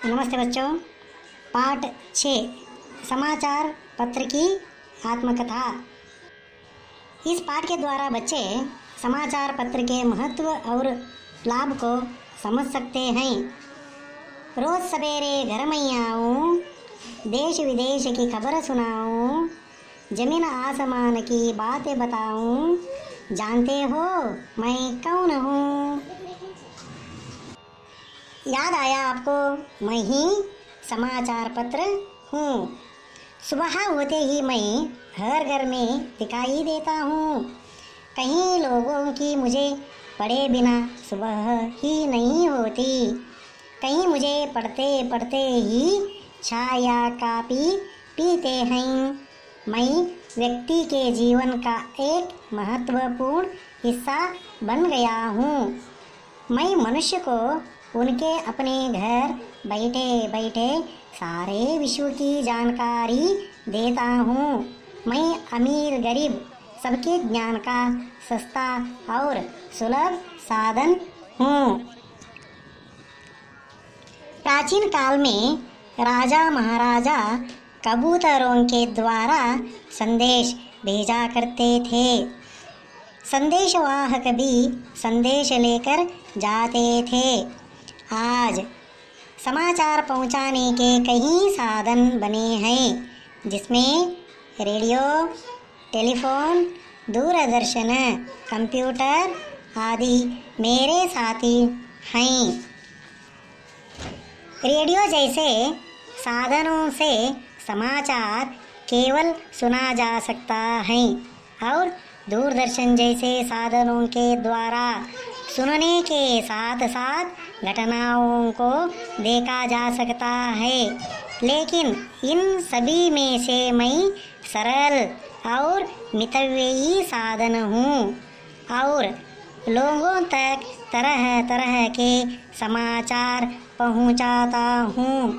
नमस्ते बच्चों। पाठ 6 समाचार पत्र की आत्मकथा। इस पाठ के द्वारा बच्चे समाचार पत्र के महत्व और लाभ को समझ सकते हैं। रोज सवेरे घर में आऊँ, देश विदेश की खबर सुनाऊँ, जमीन आसमान की बातें बताऊँ, जानते हो मैं कौन हूँ? याद आया आपको? मैं ही समाचार पत्र हूँ। सुबह होते ही मैं हर घर में दिखाई देता हूँ। कहीं लोगों की मुझे पढ़े बिना सुबह ही नहीं होती। कहीं मुझे पढ़ते पढ़ते ही चाय या कॉफी पीते हैं। मैं व्यक्ति के जीवन का एक महत्वपूर्ण हिस्सा बन गया हूँ। मैं मनुष्य को उनके अपने घर बैठे बैठे सारे विश्व की जानकारी देता हूँ। मैं अमीर गरीब सबके ज्ञान का सस्ता और सुलभ साधन हूँ। प्राचीन काल में राजा महाराजा कबूतरों के द्वारा संदेश भेजा करते थे। संदेशवाहक भी संदेश लेकर जाते थे। आज समाचार पहुंचाने के कई साधन बने हैं, जिसमें रेडियो, टेलीफोन, दूरदर्शन, कंप्यूटर आदि मेरे साथी हैं। रेडियो जैसे साधनों से समाचार केवल सुना जा सकता है और दूरदर्शन जैसे साधनों के द्वारा सुनने के साथ साथ घटनाओं को देखा जा सकता है। लेकिन इन सभी में से मैं सरल और मितव्ययी साधन हूँ और लोगों तक तरह तरह के समाचार पहुँचाता हूँ।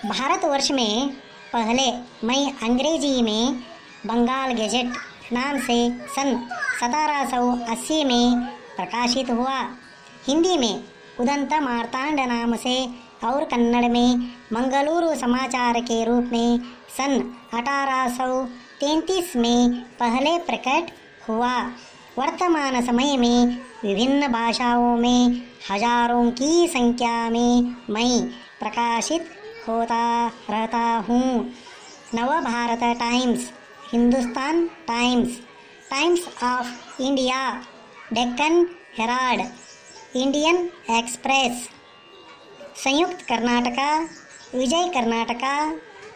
भारतवर्ष में पहले मैं अंग्रेजी में बंगाल गैजेट नाम से सन 1780 में प्रकाशित हुआ। हिंदी में उदंत मार्तांड नाम से और कन्नड़ में मंगलुरु समाचार के रूप में सन 1833 में पहले प्रकट हुआ। वर्तमान समय में विभिन्न भाषाओं में हजारों की संख्या में मैं प्रकाशित होता रहता हूँ। नव Bharat times, Hindustan times, times of India, Deccan Herald, Indian express, संयुक्त कर्नाटका, विजय कर्नाटका,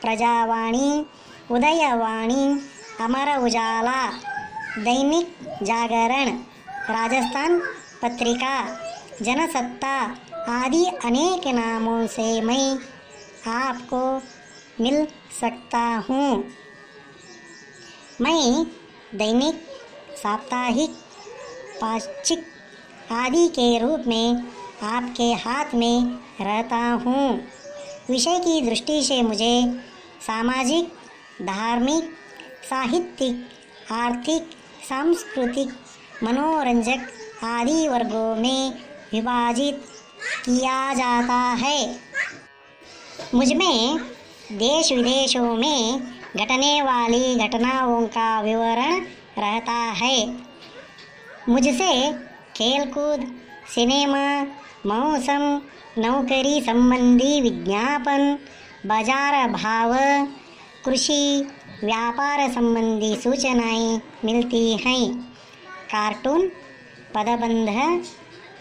प्रजावाणी, उदयवाणी, अमर उजाला, दैनिक जागरण, राजस्थान पत्रिका, जनसत्ता आदि अनेक नामों से मैं आपको मिल सकता हूँ। मैं दैनिक, साप्ताहिक, पाक्षिक आदि के रूप में आपके हाथ में रहता हूँ। विषय की दृष्टि से मुझे सामाजिक, धार्मिक, साहित्यिक, आर्थिक, सांस्कृतिक, मनोरंजक आदि वर्गों में विभाजित किया जाता है। मुझमें देश विदेशों में घटने वाली घटनाओं का विवरण रहता है। मुझसे खेलकूद, सिनेमा, मौसम, नौकरी संबंधी विज्ञापन, बाजार भाव, कृषि, व्यापार संबंधी सूचनाएं मिलती हैं। कार्टून, पदबंध,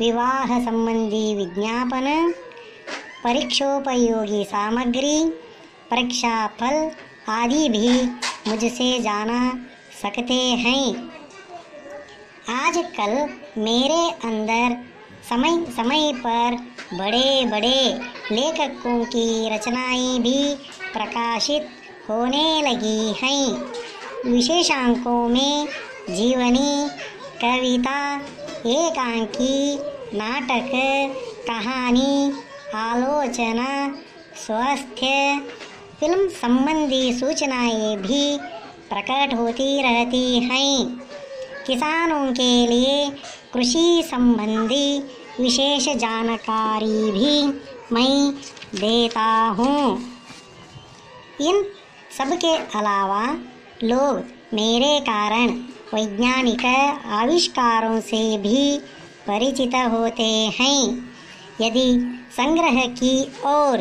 विवाह संबंधी विज्ञापन, परीक्षोपयोगी सामग्री, परीक्षा फल आदि भी मुझसे जाना सकते हैं। आजकल मेरे अंदर समय समय पर बड़े बड़े लेखकों की रचनाएं भी प्रकाशित होने लगी हैं। विशेषांकों में जीवनी, कविता, एकांकी, नाटक, कहानी, आलोचना, स्वास्थ्य, फिल्म संबंधी सूचनाएं भी प्रकट होती रहती हैं। किसानों के लिए कृषि संबंधी विशेष जानकारी भी मैं देता हूँ। इन सब के अलावा लोग मेरे कारण वैज्ञानिक आविष्कारों से भी परिचित होते हैं। यदि संग्रह की ओर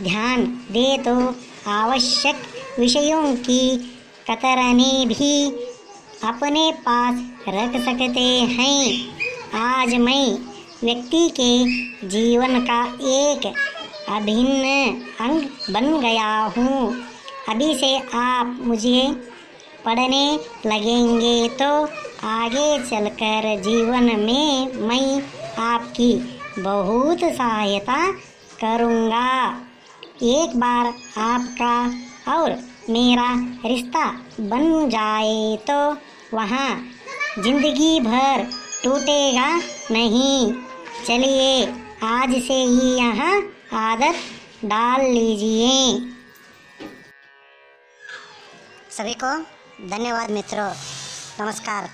ध्यान दे तो आवश्यक विषयों की कतरने भी अपने पास रख सकते हैं। आज मैं व्यक्ति के जीवन का एक अभिन्न अंग बन गया हूँ। अभी से आप मुझे पढ़ने लगेंगे तो आगे चलकर जीवन में मैं आपकी बहुत सहायता करूँगा। एक बार आपका और मेरा रिश्ता बन जाए तो वहाँ जिंदगी भर टूटेगा नहीं। चलिए आज से ही यहाँ आदत डाल लीजिए। सभी को धन्यवाद मित्रों। नमस्कार।